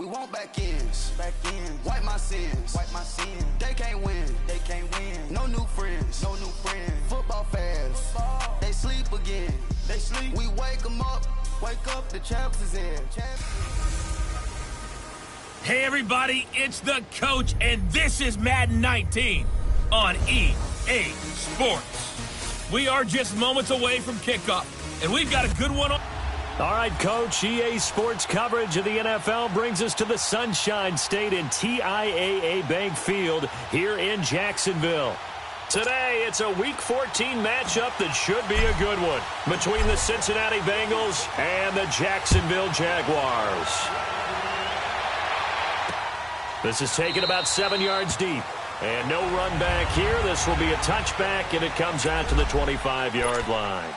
We want back ends. Wipe my sins. They can't win. No new friends. Football fans. They sleep again. We wake them up. Wake up, the champs is in. Hey everybody, it's the coach, and this is Madden 19 on EA Sports. We are just moments away from kickoff, and we've got a good one on. All right, Coach, EA Sports coverage of the NFL brings us to the Sunshine State in TIAA Bank Field here in Jacksonville. Today, it's a Week 14 matchup that should be a good one between the Cincinnati Bengals and the Jacksonville Jaguars. This is taken about 7 yards deep. And no run back here. This will be a touchback, and it comes out to the 25-yard line.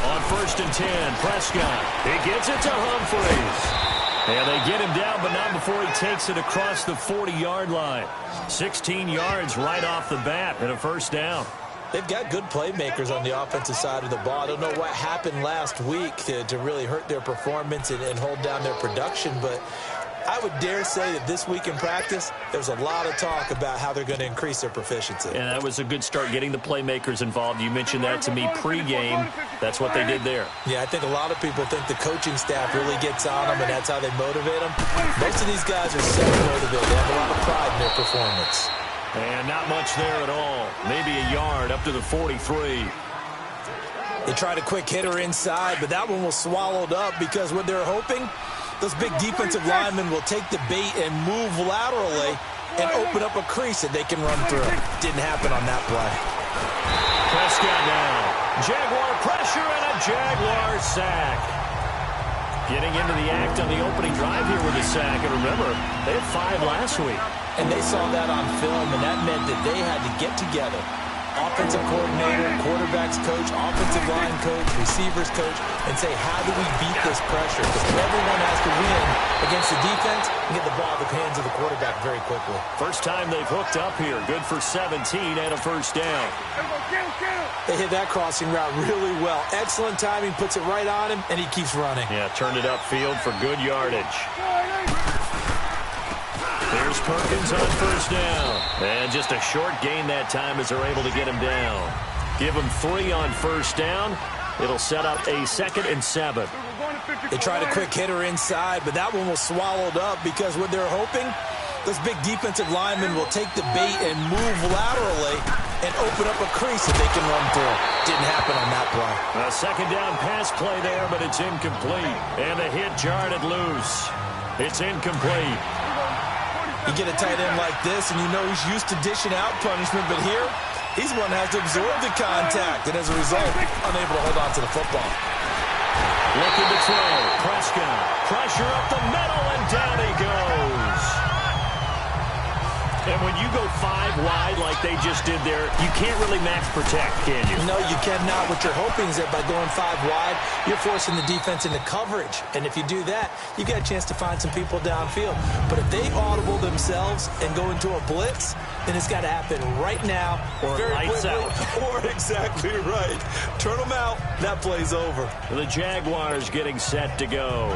On 1st and 10, Prescott. He gets it to Humphries. And they get him down, but not before he takes it across the 40-yard line. 16 yards right off the bat and a first down. They've got good playmakers on the offensive side of the ball. I don't know what happened last week to really hurt their performance and hold down their production, but I would dare say that this week in practice, there's a lot of talk about how they're going to increase their proficiency. And that was a good start, getting the playmakers involved. You mentioned that to me pregame. That's what they did there. Yeah, I think a lot of people think the coaching staff really gets on them, and that's how they motivate them. Most of these guys are self-motivated. They have a lot of pride in their performance. And not much there at all. Maybe a yard up to the 43. They tried a quick hitter inside, but that one was swallowed up because what they're hoping, those big defensive linemen will take the bait and move laterally and open up a crease that they can run through. Didn't happen on that play. Prescott now. Jaguar pressure and a Jaguar sack. Getting into the act on the opening drive here with a sack. And remember, they had 5 last week. And they saw that on film, and that meant that they had to get together. Offensive coordinator, quarterbacks coach, offensive line coach, receivers coach, and say, how do we beat this pressure? Because everyone has to win against the defense and get the ball in the hands of the quarterback very quickly. First time they've hooked up here. Good for 17 and a first down. They hit that crossing route really well. Excellent timing, puts it right on him, and he keeps running. Yeah, turned it upfield for good yardage. There's Perkins on first down. And just a short gain that time as they're able to get him down. Give him 3 on first down. It'll set up a 2nd and 7. They tried a quick hitter inside, but that one was swallowed up because what they're hoping, those big defensive linemen will take the bait and move laterally and open up a crease that they can run through. Didn't happen on that play. A 2nd down pass play there, but it's incomplete. And the hit jarred it loose. It's incomplete. You get a tight end like this, and you know he's used to dishing out punishment, but here, he's one that has to absorb the contact, and as a result, unable to hold on to the football. Looking to throw. Prescott. Pressure up the middle, and down he goes. And when you go 5 wide like they just did there, you can't really max protect, can you? No, you cannot. What you're hoping is that by going 5 wide, you're forcing the defense into coverage. And if you do that, you get a chance to find some people downfield. But if they audible themselves and go into a blitz, then it's got to happen right now. Or lights out. Or exactly right. Turn them out. That play's over. The Jaguars getting set to go.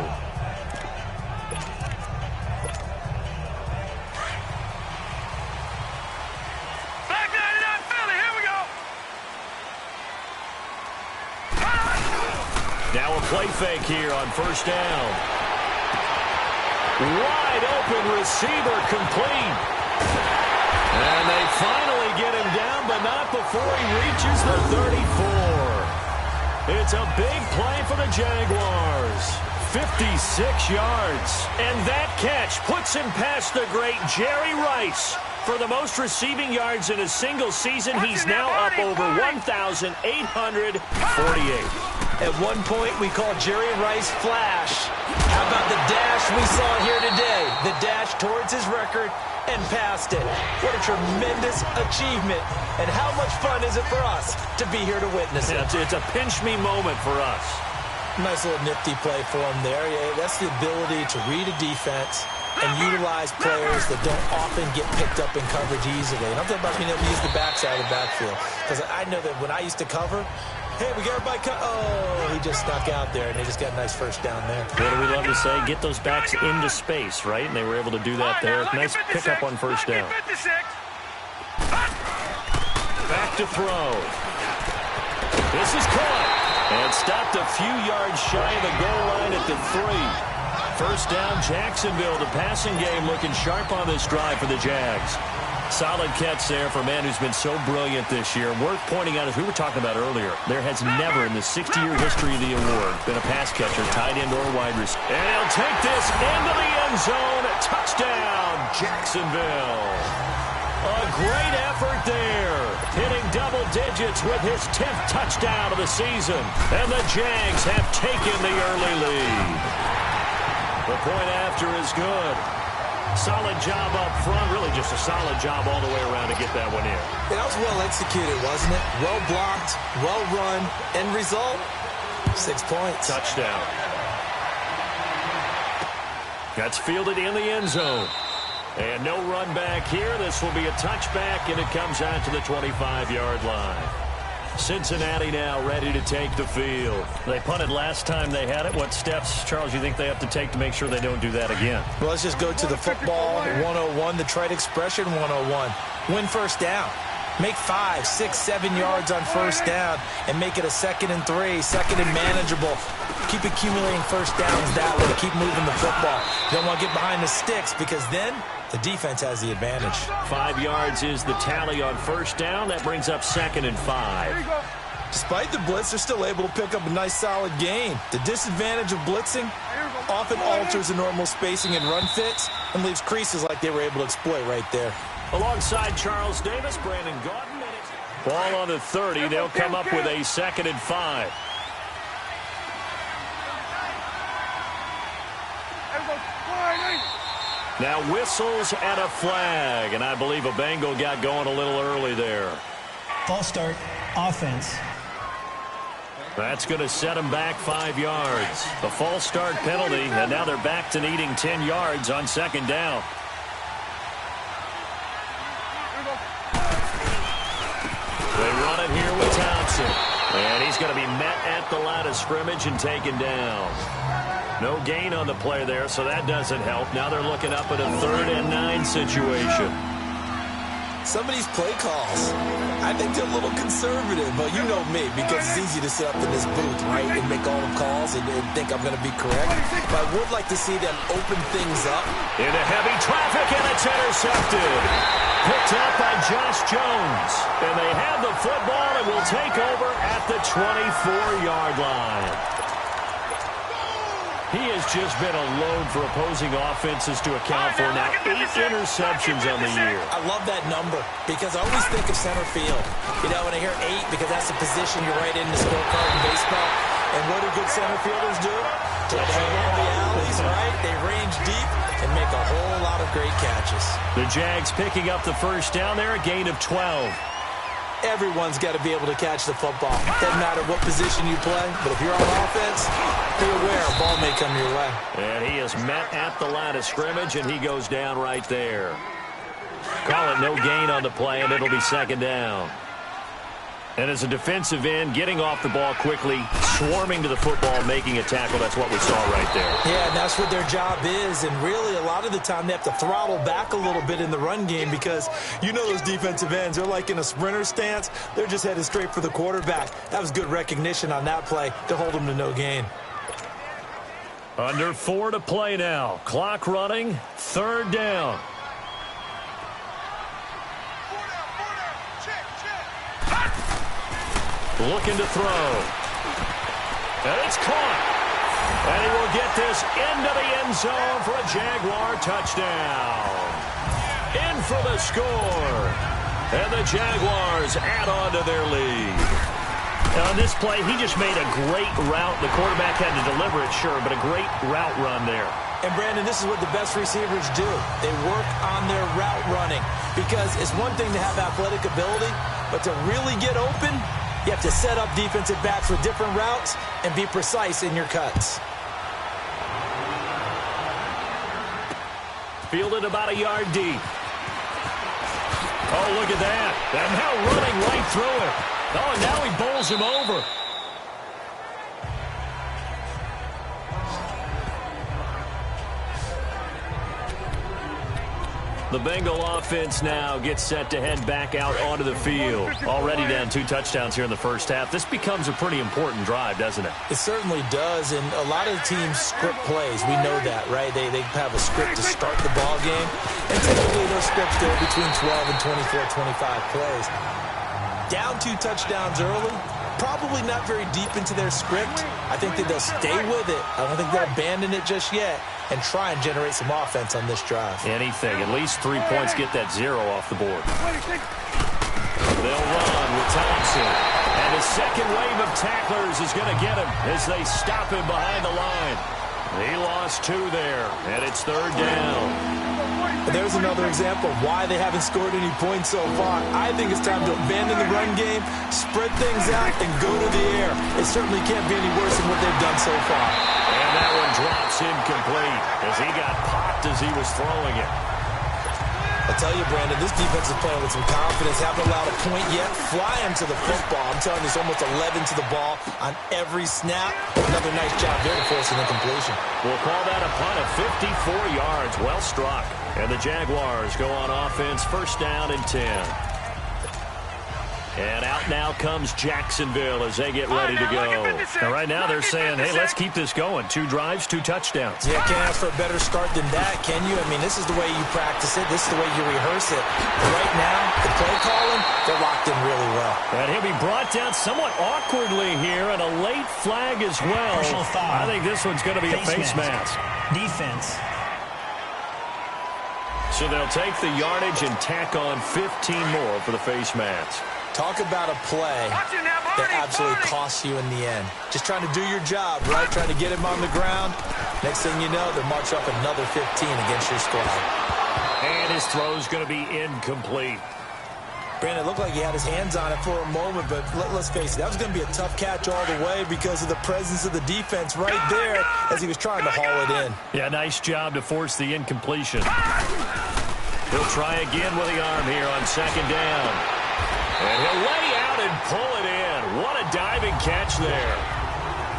Now a play fake here on first down. Wide open receiver complete. And they finally get him down, but not before he reaches the 34. It's a big play for the Jaguars. 56 yards. And that catch puts him past the great Jerry Rice. For the most receiving yards in a single season, he's now up over 1,848. At one point, we called Jerry Rice Flash. How about the dash we saw here today? The dash towards his record and passed it. What a tremendous achievement. And how much fun is it for us to be here to witness it? It's a pinch-me moment for us. Nice little nifty play for him there. Yeah, that's the ability to read a defense and utilize players that don't often get picked up in coverage easily. And I'm talking about being able to use the backside of the backfield. Because I know that when I used to cover, hey, we got everybody oh, he just snuck out there, and they just got a nice first down there. What do we love to say? Get those backs into space, right? And they were able to do that there. Nice pickup on first down. Back to throw. This is caught. And stopped a few yards shy of the goal line at the 3. First down, Jacksonville. The passing game looking sharp on this drive for the Jags. Solid catch there for a man who's been so brilliant this year. Worth pointing out, as we were talking about earlier, there has never in the 60-year history of the award been a pass catcher, tight end, or wide receiver. And he'll take this into the end zone. A touchdown, Jacksonville. A great effort there, hitting double digits with his 10th touchdown of the season. And the Jags have taken the early lead. The point after is good. Solid job up front, really just a solid job all the way around to get that one in. That was well executed, wasn't it? Well blocked, well run, end result, 6 points. Touchdown. That's fielded in the end zone. And no run back here. This will be a touchback, and it comes out to the 25-yard line. Cincinnati now ready to take the field. They punted last time they had it. What steps, Charles, you think they have to take to make sure they don't do that again? Well, let's just go to the football 101, the trite expression 101. Win first down. Make 5, 6, 7 yards on first down and make it a 2nd and 3, 2nd and manageable. Keep accumulating first downs that way. Keep moving the football. You don't want to get behind the sticks because then the defense has the advantage. 5 yards is the tally on first down. That brings up 2nd and 5. Despite the blitz, they're still able to pick up a nice solid gain. The disadvantage of blitzing often alters the normal spacing and run fits and leaves creases like they were able to exploit right there. Alongside Charles Davis, Brandon Gaudin. Ball on the 30. They'll come up with a 2nd and 5. Now whistles and a flag, and I believe a Bengal got going a little early there. False start, offense. That's going to set them back 5 yards. A false start penalty, and now they're back to needing 10 yards on 2nd down. They run it here with Thompson. And he's going to be met at the line of scrimmage and taken down. No gain on the play there, so that doesn't help. Now they're looking up at a 3rd and 9 situation. Some of these play calls, I think they're a little conservative, but you know me, because it's easy to sit up in this booth, right, and make all the calls and think I'm going to be correct. But I would like to see them open things up. Into heavy traffic, and it's intercepted. Picked up by Josh Jones. And they have the football and will take over at the 24-yard line. He has just been a load for opposing offenses to account for. Now, 8 interceptions on the year. I love that number because I always think of center field. You know, when I hear 8, because that's the position you write in the scorecard in baseball. And what do good center fielders do? They hang the alleys, right? They range deep and make a whole lot of great catches. The Jags picking up the first down there, a gain of 12. Everyone's got to be able to catch the football. Doesn't matter what position you play, but if you're on offense, be aware a ball may come your way. And he is met at the line of scrimmage, and he goes down right there. Call it no gain on the play, and it'll be 2nd down. And as a defensive end, getting off the ball quickly, swarming to the football, making a tackle, that's what we saw right there. Yeah, and that's what their job is. And really, a lot of the time, they have to throttle back a little bit in the run game because you know those defensive ends, they're like in a sprinter stance. They're just headed straight for the quarterback. That was good recognition on that play to hold them to no gain. Under 4 to play now. Clock running, 3rd down. Looking to throw. And it's caught. And he will get this into the end zone for a Jaguar touchdown. In for the score. And the Jaguars add on to their lead. Now on this play, he just made a great route. The quarterback had to deliver it, sure, but a great route run there. And, Brandon, this is what the best receivers do. They work on their route running because it's one thing to have athletic ability, but to really get open, you have to set up defensive backs with different routes and be precise in your cuts. Fielded about a yard deep. Oh, look at that. And now running right through it. Oh, and now he bowls him over. The Bengal offense now gets set to head back out onto the field. Already down 2 touchdowns here in the first half. This becomes a pretty important drive, doesn't it? It certainly does, and a lot of the teams script plays. We know that, right? They have a script to start the ball game, and typically those scripts go between 12 and 24, 25 plays. Down 2 touchdowns early, probably not very deep into their script. I think that they'll stay with it. I don't think they'll abandon it just yet and try and generate some offense on this drive. Anything. At least 3 points get that 0 off the board. They'll run with Thompson. And his second wave of tacklers is going to get him as they stop him behind the line. He lost 2 there, and it's 3rd down. There's another example of why they haven't scored any points so far. I think it's time to abandon the run game, spread things out, and go to the air. It certainly can't be any worse than what they've done so far. And that one drops incomplete as he got popped as he was throwing it. I tell you, Brandon, this defense is playing with some confidence. Haven't allowed a point yet. Fly him to the football. I'm telling you, it's almost 11 to the ball on every snap. Another nice job there to force an incompletion. We'll call that a punt of 54 yards. Well struck. And the Jaguars go on offense, 1st down and 10. And out now comes Jacksonville as they get ready to go. And right now they're saying, hey, let's keep this going. 2 drives, 2 touchdowns. Yeah, can't ask for a better start than that, can you? I mean, this is the way you practice it. This is the way you rehearse it. But right now, the play calling, they're locked in really well. And he'll be brought down somewhat awkwardly here, and a late flag as well. I think this one's going to be a face mask. Defense. So they'll take the yardage and tack on 15 more for the face mask. Talk about a play that absolutely costs you in the end. Just trying to do your job, right? Trying to get him on the ground. Next thing you know, they'll march up another 15 against your squad. And his throw's going to be incomplete. Brandon, it looked like he had his hands on it for a moment, but let's face it, that was going to be a tough catch all the way because of the presence of the defense right there as he was trying to haul it in. Yeah, nice job to force the incompletion. He'll try again with the arm here on 2nd down. And he'll lay out and pull it in. What a diving catch there.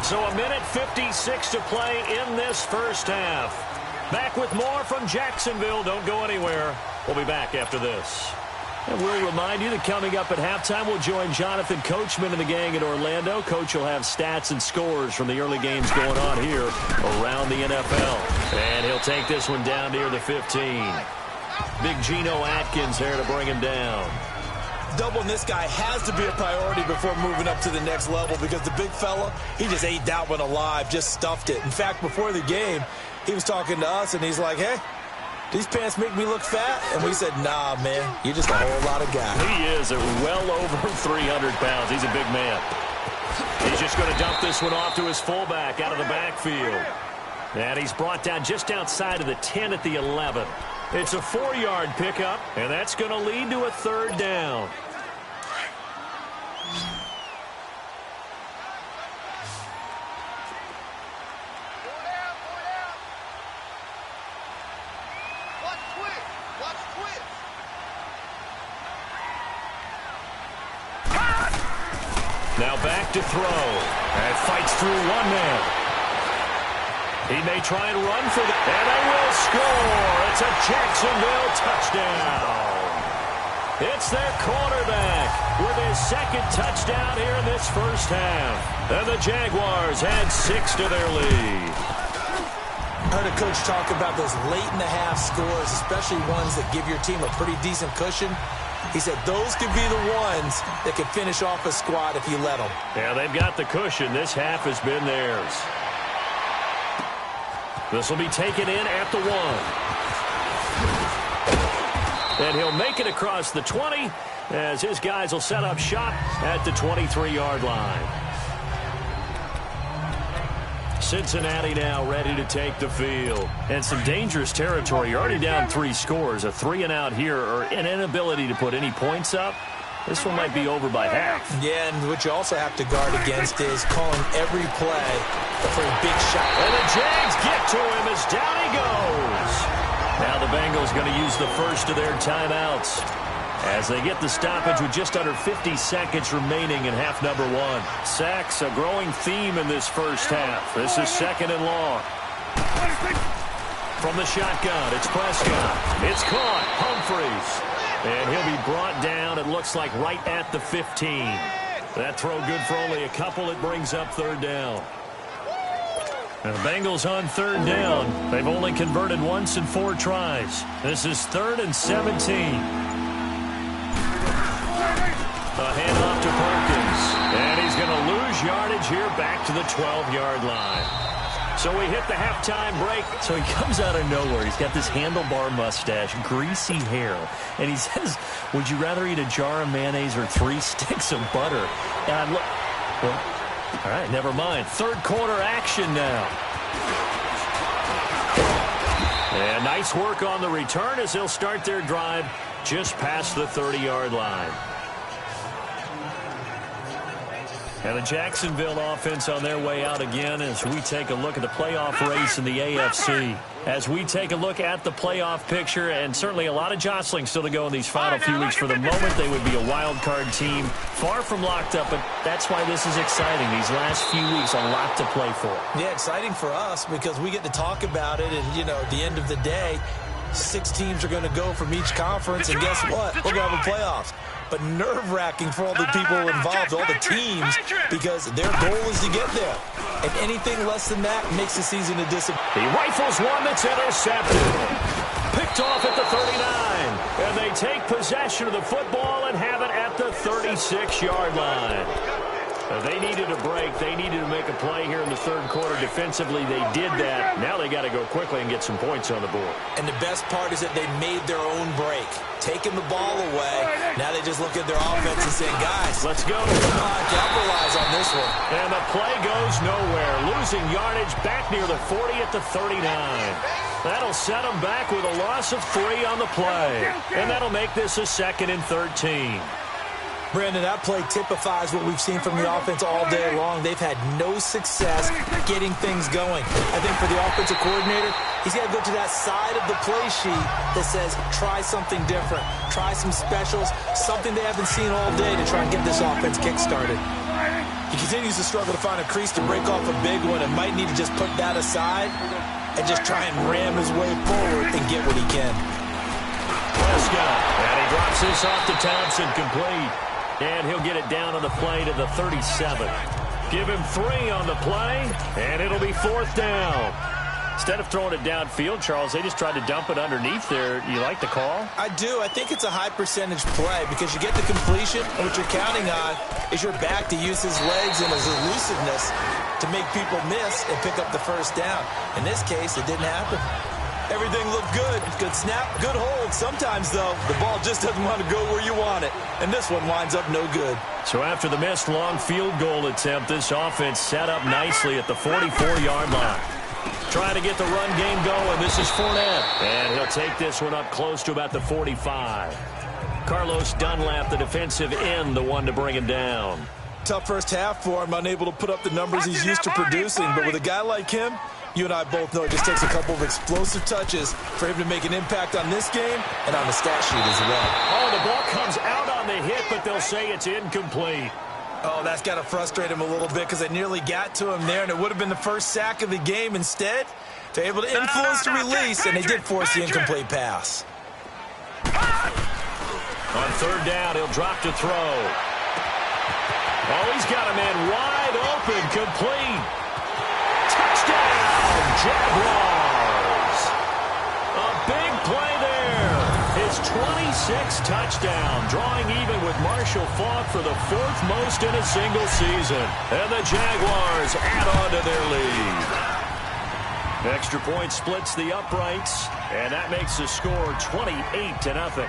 So 1:56 to play in this first half. Back with more from Jacksonville. Don't go anywhere. We'll be back after this. And we'll remind you that coming up at halftime, we'll join Jonathan Coachman and the gang in Orlando. Coach will have stats and scores from the early games going on here around the NFL. And he'll take this one down near the 15. Big Geno Atkins there to bring him down. Doubling this guy has to be a priority before moving up to the next level because the big fella, he just ate that one alive, just stuffed it. In fact, before the game, he was talking to us, and he's like, hey, these pants make me look fat? And we said, nah, man, you're just a whole lot of guy. He is well over 300 pounds. He's a big man. He's just going to dump this one off to his fullback out of the backfield. And he's brought down just outside of the 10 at the 11. It's a 4-yard pickup, and that's going to lead to a 3rd down. Now back to throw. And fights through one man. He may try and run for the... And they will score. It's a Jacksonville touchdown. It's their quarterback with his 2nd touchdown here in this first half. And the Jaguars had 6 to their lead. I heard a coach talk about those late-in-the-half scores, especially ones that give your team a pretty decent cushion. He said those could be the ones that could finish off a squad if you let them. Yeah, they've got the cushion. This half has been theirs. This will be taken in at the 1. And he'll make it across the 20 as his guys will set up shop at the 23-yard line. Cincinnati now ready to take the field. And some dangerous territory. You're already down 3 scores. A 3-and-out here or an inability to put any points up. This one might be over by half. Yeah, and what you also have to guard against is calling every play for a big shot. And the Jags get to him as down he goes. Now the Bengals going to use the first of their timeouts as they get the stoppage with just under 50 seconds remaining in half number 1. Sacks, a growing theme in this first half. This is 2nd and long. From the shotgun, it's Prescott. It's caught. Humphreys. And he'll be brought down, it looks like, right at the 15. That throw good for only a couple. It brings up 3rd down. And the Bengals on 3rd down. They've only converted once in 4 tries. This is 3rd and 17. A handoff to Perkins. And he's going to lose yardage here back to the 12-yard line. So we hit the halftime break. So he comes out of nowhere. He's got this handlebar mustache, greasy hair. And he says, would you rather eat a jar of mayonnaise or 3 sticks of butter? And I'm like, well, all right, never mind. 3rd quarter action now. And nice work on the return as they'll start their drive just past the 30-yard line. And the Jacksonville offense on their way out again as we take a look at the playoff race in the AFC. As we take a look at the playoff picture, and certainly a lot of jostling still to go in these final few weeks. For the moment, they would be a wild card team, far from locked up, but that's why this is exciting. These last few weeks, a lot to play for. Yeah, exciting for us because we get to talk about it, and, you know, at the end of the day, 6 teams are going to go from each conference, and guess what? We're going to have a playoffs. But nerve-wracking for all the people involved, all the teams, because their goal is to get there. And anything less than that makes the season a disappointment. He rifles one that's intercepted. Picked off at the 39. And they take possession of the football and have it at the 36-yard line. They needed a break. They needed to make a play here in the 3rd quarter. Defensively, they did that. Now they got to go quickly and get some points on the board. And the best part is that they made their own break. Taking the ball away. Now they just look at their offense and say, guys, let's go. Come on, capitalize on this one. And the play goes nowhere. Losing yardage back near the 40 at the 39. That'll set them back with a loss of 3 on the play. And that'll make this a 2nd and 13. Brandon, that play typifies what we've seen from the offense all day long. They've had no success getting things going. I think for the offensive coordinator, he's got to go to that side of the play sheet that says, try something different. Try some specials, something they haven't seen all day to try and get this offense kick-started. He continues to struggle to find a crease to break off a big one and might need to just put that aside and just try and ram his way forward and get what he can. Prescott, and he drops this off to Thompson, complete. And he'll get it down on the play to the 37. Give him 3 on the play, and it'll be 4th down. Instead of throwing it downfield, Charles, they just tried to dump it underneath there. You like the call? I do. I think it's a high-percentage play because you get the completion, and what you're counting on is your back to use his legs and his elusiveness to make people miss and pick up the 1st down. In this case, it didn't happen. Everything looked good. Good snap, good hold. Sometimes, though, the ball just doesn't want to go where you want it. And this one winds up no good. So after the missed long field goal attempt, this offense set up nicely at the 44-yard line. Trying to get the run game going. This is Fournette. And he'll take this one up close to about the 45. Carlos Dunlap, the defensive end, the one to bring him down. Tough first half for him, unable to put up the numbers he's used to producing. But with a guy like him, you and I both know it just takes a couple of explosive touches for him to make an impact on this game and on the stat sheet as well. Oh, the ball comes out on the hit, but they'll say it's incomplete. Oh, that's got to frustrate him a little bit because they nearly got to him there, and it would have been the first sack of the game. Instead, they're able to influence the release, and they did force the incomplete pass. On 3rd down, he'll drop to throw. Oh, he's got a man wide open, complete. Touchdown, Jaguars. A big play there. His 26th touchdown, drawing even with Marshall Faulk for the 4th most in a single season. And the Jaguars add on to their lead. Extra point splits the uprights, and that makes the score 28-0.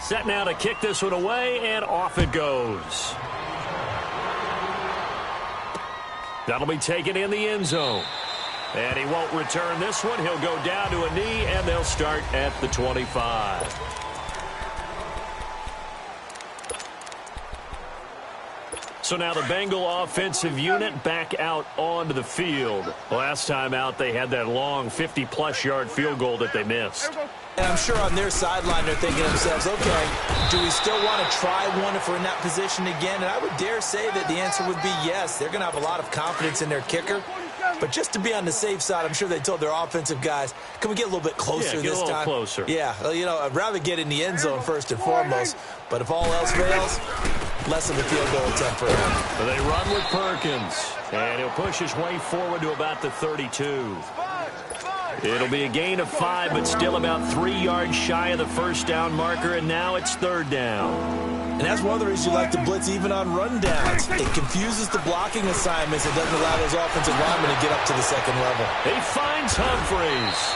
Set now to kick this one away, and off it goes. That'll be taken in the end zone. And he won't return this one. He'll go down to a knee, and they'll start at the 25. So now the Bengal offensive unit back out onto the field. Last time out, they had that long 50-plus yard field goal that they missed. And I'm sure on their sideline they're thinking to themselves, okay, do we still want to try one if we're in that position again? And I would dare say that the answer would be yes. They're going to have a lot of confidence in their kicker. But just to be on the safe side, I'm sure they told their offensive guys, can we get a little bit closer this time? Yeah, get a little closer. Yeah, well, you know, I'd rather get in the end zone first and foremost. But if all else fails, less of a field goal attempt for him. So they run with Perkins. And he'll push his way forward to about the 32. It'll be a gain of 5, but still about 3 yards shy of the first down marker, and now it's third down. And that's one of the reasons you like to blitz even on rundowns. It confuses the blocking assignments. It doesn't allow those offensive linemen to get up to the second level. He finds Humphreys.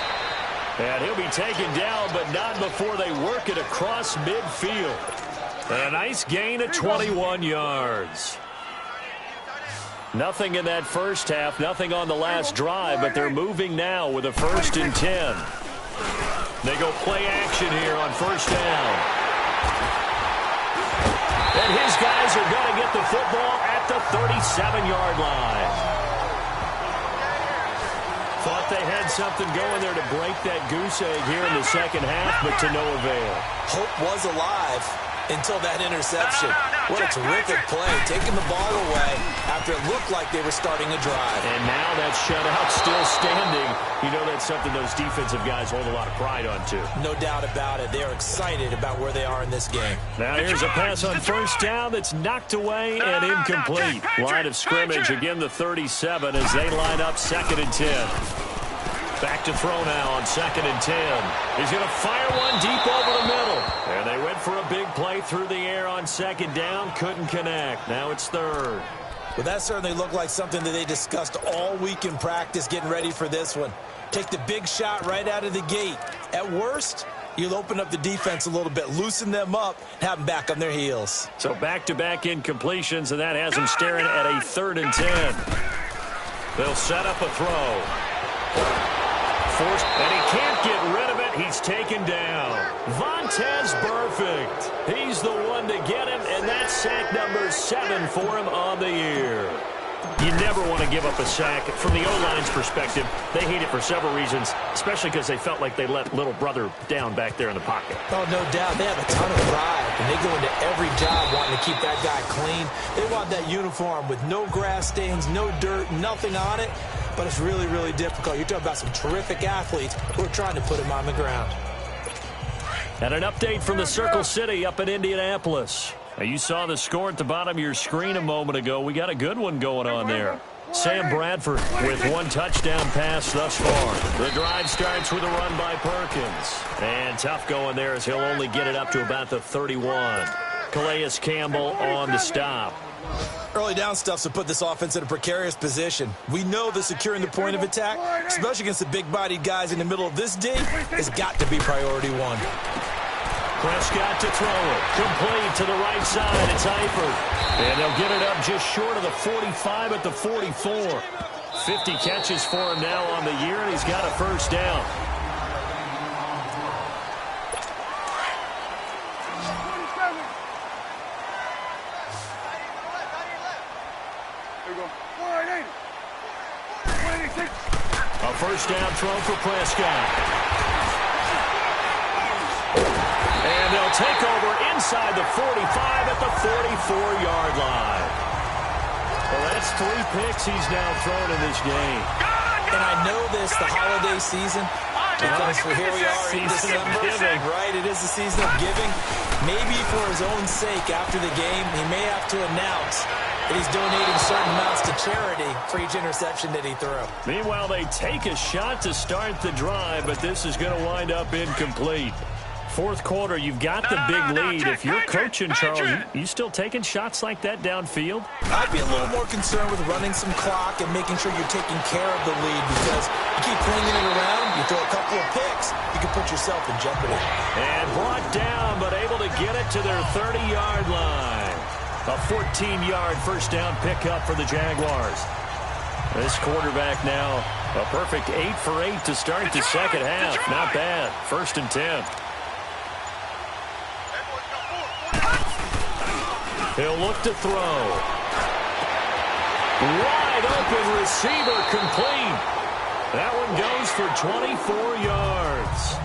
And he'll be taken down, but not before they work it across midfield. A nice gain of 21 yards. Nothing in that first half, nothing on the last drive, but they're moving now with a 1st and 10. They go play action here on first down. And his guys are going to get the football at the 37-yard line. Thought they had something going there to break that goose egg here in the second half, but to no avail. Hope was alive until that interception. What a terrific play, taking the ball away after it looked like they were starting a drive. And now that shutout still standing. You know that's something those defensive guys hold a lot of pride on, too. No doubt about it. They are excited about where they are in this game. Now here's a pass on first down that's knocked away and incomplete. Line of scrimmage, again the 37 as they line up 2nd and 10. Back to throw now on 2nd and 10. He's going to fire one deep over the middle. And they went for a big play through the air on 2nd down. Couldn't connect. Now it's 3rd. Well, that certainly looked like something that they discussed all week in practice getting ready for this one. Take the big shot right out of the gate. At worst, you'll open up the defense a little bit, loosen them up, have them back on their heels. So back-to-back incompletions, and that has them staring at a 3rd and 10. They'll set up a throw. And he can't get rid of it. He's taken down. Vontaze Burfict. He's the one to get him, and that's sack number 7 for him on the year. You never want to give up a sack. From the O-line's perspective, they hate it for several reasons, especially because they felt like they let little brother down back there in the pocket. Oh, no doubt. They have a ton of pride, and they go into every job wanting to keep that guy clean. They want that uniform with no grass stains, no dirt, nothing on it. But it's really, really difficult. You're talking about some terrific athletes who are trying to put him on the ground. And an update from the Circle City up in Indianapolis. Now, you saw the score at the bottom of your screen a moment ago. We got a good one going on there. Sam Bradford with 1 touchdown pass thus far. The drive starts with a run by Perkins. And tough going there as he'll only get it up to about the 31. Calais Campbell on the stop. Early down stuffs will put this offense in a precarious position. We know that securing the point of attack, especially against the big-bodied guys in the middle of this D, has got to be priority 1. Prescott to throw it. Complete to the right side. It's Eifert. And they'll get it up just short of the 45 at the 44. 50 catches for him now on the year, and he's got a first down. A first down throw for Prescott. And they'll take over inside the 45 at the 44-yard line. Well, that's 3 picks he's now thrown in this game. And I know this, the holiday season, because here we are in December, right? It is the season of giving. Maybe for his own sake after the game, he may have to announce that he's donating certain amounts to charity for each interception that he threw. Meanwhile, they take a shot to start the drive, but this is going to wind up incomplete. 4th quarter, you've got the big lead. If you're coaching, Charles, you still taking shots like that downfield? I'd be a little more concerned with running some clock and making sure you're taking care of the lead, because you keep flinging it around, you throw a couple of picks, you can put yourself in jeopardy. And brought down, but able to get it to their 30-yard line. A 14-yard first down pickup for the Jaguars. This quarterback now a perfect 8 for 8 to start the second half. Not bad. 1st and 10. He'll look to throw. Wide open receiver complete. That one goes for 24 yards.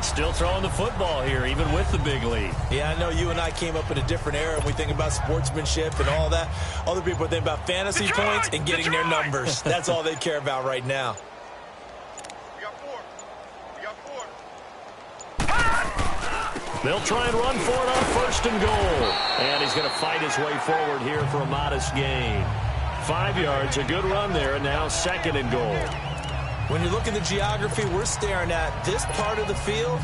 Still throwing the football here, even with the big lead. Yeah, I know you and I came up in a different era, and we think about sportsmanship and all that. Other people think about fantasy points and getting their numbers. That's all they care about right now. They'll try and run for it on 1st and goal. And he's going to fight his way forward here for a modest gain. 5 yards, a good run there, and now 2nd and goal. When you look at the geography we're staring at, this part of the field,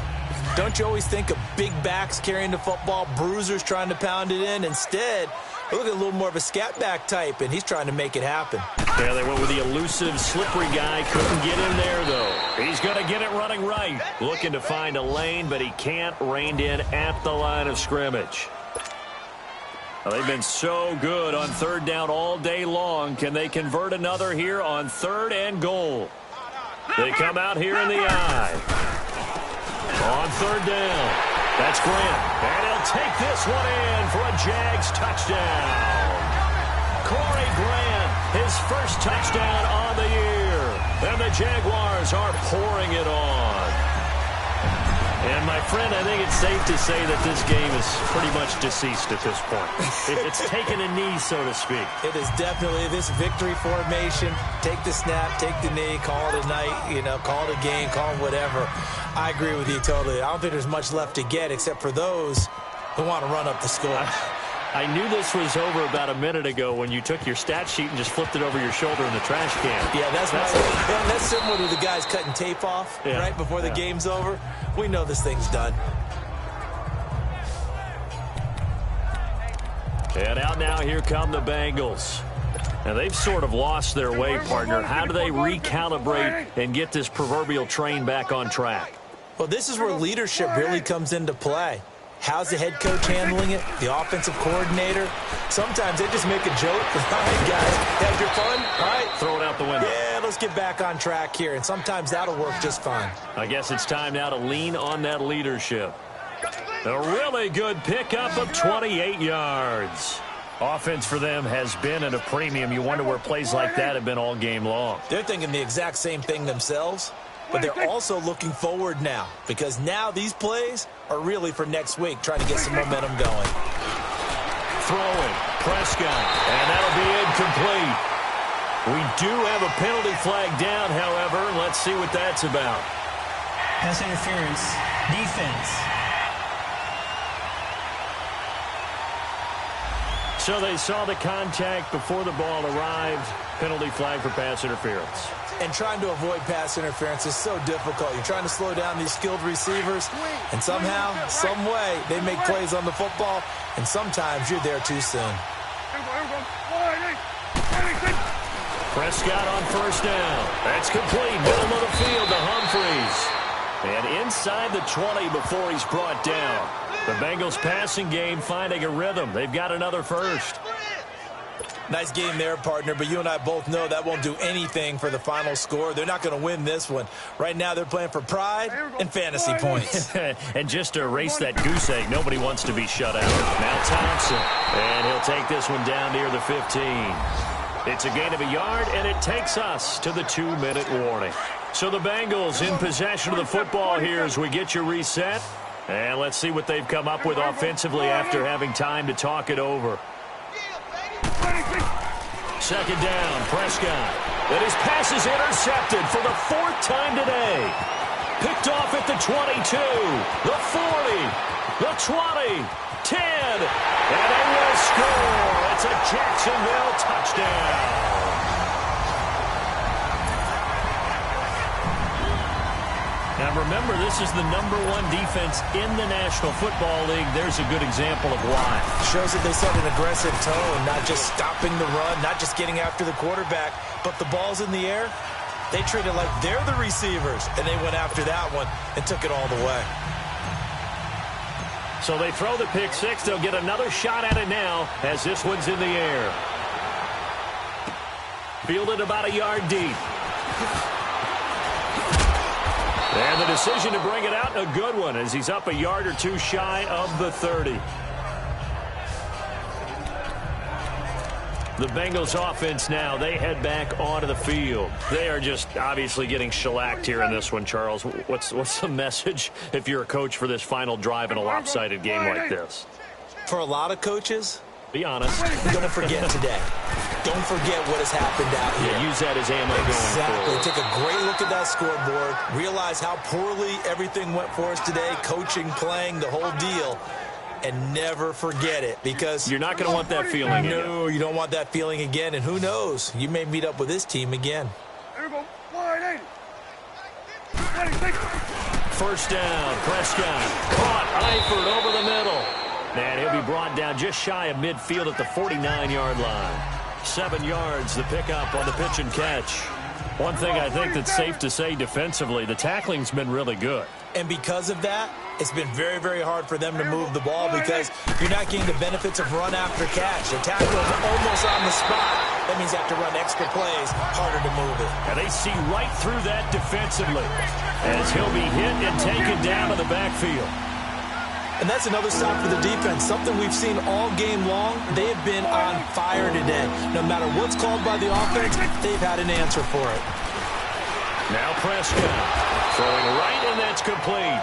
don't you always think of big backs carrying the football, bruisers trying to pound it in? Instead, look at a little more of a scat back type, and he's trying to make it happen. Yeah, they went with the elusive, slippery guy. Couldn't get in there, though. He's going to get it running right. Looking to find a lane, but he can't. Reined in at the line of scrimmage. Well, they've been so good on 3rd down all day long. Can they convert another here on 3rd and goal? They come out here in the eye. On 3rd down. That's Grant. And he'll take this one in for a Jags touchdown. Corey Grant, his 1st touchdown on the year. And the Jaguars are pouring it on. And, my friend, I think it's safe to say that this game is pretty much deceased at this point. It's taken a knee, so to speak. It is definitely this victory formation. Take the snap, take the knee, call it a night, call it a game, call it whatever. I agree with you totally. I don't think there's much left to get except for those who want to run up the score. I knew this was over about a minute ago when you took your stat sheet and just flipped it over your shoulder in the trash can. Yeah, that's similar to the guys cutting tape off right before the game's over. We know this thing's done. And out now, here come the Bengals. And they've sort of lost their way, partner. How do they recalibrate and get this proverbial train back on track? Well, this is where leadership really comes into play. How's the head coach handling it? The offensive coordinator? Sometimes they just make a joke. All right, guys, had your fun? All right. Throw it out the window. Yeah, let's get back on track here. And sometimes that'll work just fine. I guess it's time now to lean on that leadership. A really good pickup of 28 yards. Offense for them has been at a premium. You wonder where plays like that have been all game long. They're thinking the exact same thing themselves, but they're also looking forward now because now these plays are really for next week, trying to get some momentum going. Throwing, Prescott, and that'll be incomplete. We do have a penalty flag down, however. Let's see what that's about. Pass interference, defense. So they saw the contact before the ball arrived. Penalty flag for pass interference. And trying to avoid pass interference is so difficult. You're trying to slow down these skilled receivers, and somehow, some way, they make plays on the football, and sometimes you're there too soon. Prescott on 1st down. That's complete. Middle of the field to Humphries. And inside the 20 before he's brought down. The Bengals passing game finding a rhythm. They've got another first. Nice game there, partner, but you and I both know that won't do anything for the final score. They're not going to win this one. Right now they're playing for pride and fantasy points. And just to erase that goose egg, nobody wants to be shut out. Now Thompson, and he'll take this one down near the 15. It's a gain of a yard, and it takes us to the 2-minute warning. So the Bengals in possession of the football here as we get you reset. And let's see what they've come up with offensively after having time to talk it over. 2nd down, Prescott. And his pass is intercepted for the 4th time today. Picked off at the 22, the 40, the 20, 10, and they will score. It's a Jacksonville touchdown. Now remember, this is the #1 defense in the National Football League. There's a good example of why. Shows that they set an aggressive tone, not just stopping the run, not just getting after the quarterback, but the ball's in the air. They treat it like they're the receivers, and they went after that one and took it all the way. So they throw the pick six. They'll get another shot at it now as this one's in the air. Fielded about a yard deep. And the decision to bring it out, a good one, as he's up a yard or two shy of the 30. The Bengals offense now, they head back onto the field. They are just obviously getting shellacked here in this one, Charles. What's the message if you're a coach for this final drive in a lopsided game like this? For a lot of coaches, be honest, don't forget today. Don't forget what has happened out here. Yeah, use that as ammo going forward. Take a great look at that scoreboard. Realize how poorly everything went for us today. Coaching, playing, the whole deal. And never forget it, because you're not going to want that feeling again. No, you don't want that feeling again. And who knows? You may meet up with this team again. First down, Prescott. Caught, Eifert over the middle. And he'll be brought down just shy of midfield at the 49-yard line. 7 yards, the pickup on the pitch and catch. One thing I think that's safe to say defensively, the tackling's been really good. And because of that, it's been very, very hard for them to move the ball, because you're not getting the benefits of run after catch. The tackle is almost on the spot. That means you have to run extra plays, harder to move it. And they see right through that defensively, as he'll be hit and taken down to the backfield. And that's another stop for the defense, something we've seen all game long. They have been on fire today. No matter what's called by the offense, they've had an answer for it. Now Prescott throwing right, and that's complete.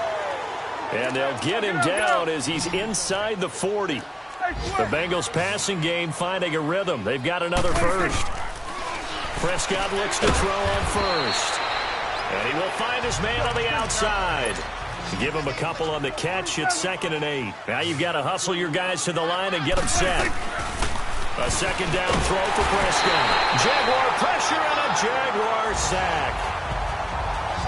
And they'll get him down as he's inside the 40. The Bengals passing game finding a rhythm. They've got another first. Prescott looks to throw on first. And he will find his man on the outside. Give him a couple on the catch. It's 2nd and 8. Now you've got to hustle your guys to the line and get them set. A second down throw for Prescott. Jaguar pressure and a Jaguar sack.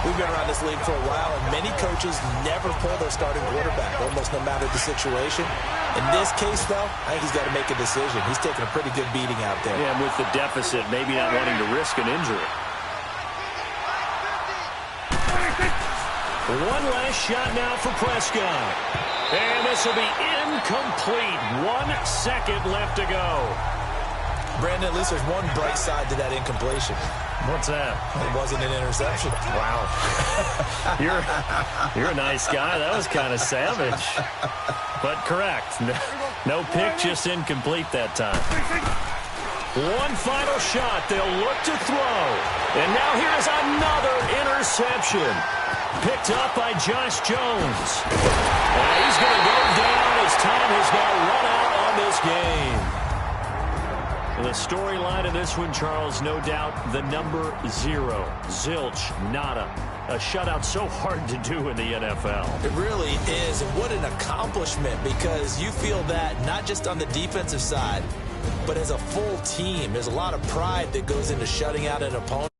We've been around this league for a while, and many coaches never pull their starting quarterback, almost no matter the situation. In this case, though, I think he's got to make a decision. He's taking a pretty good beating out there. Yeah, and with the deficit, maybe not wanting to risk an injury. One last shot now for Prescott. And this will be incomplete. 1 second left to go. Brandon, at least there's one bright side to that incompletion. What's that? It wasn't an interception. Wow. You're a nice guy. That was kind of savage. But correct. No pick, just incomplete that time. One final shot. They'll look to throw. And now here's another interception. Picked up by Josh Jones. And he's going to go down as time has now run out on this game. The storyline of this one, Charles, no doubt the number 0. Zilch, nada. A shutout so hard to do in the NFL. It really is. And what an accomplishment, because you feel that not just on the defensive side, but as a full team. There's a lot of pride that goes into shutting out an opponent.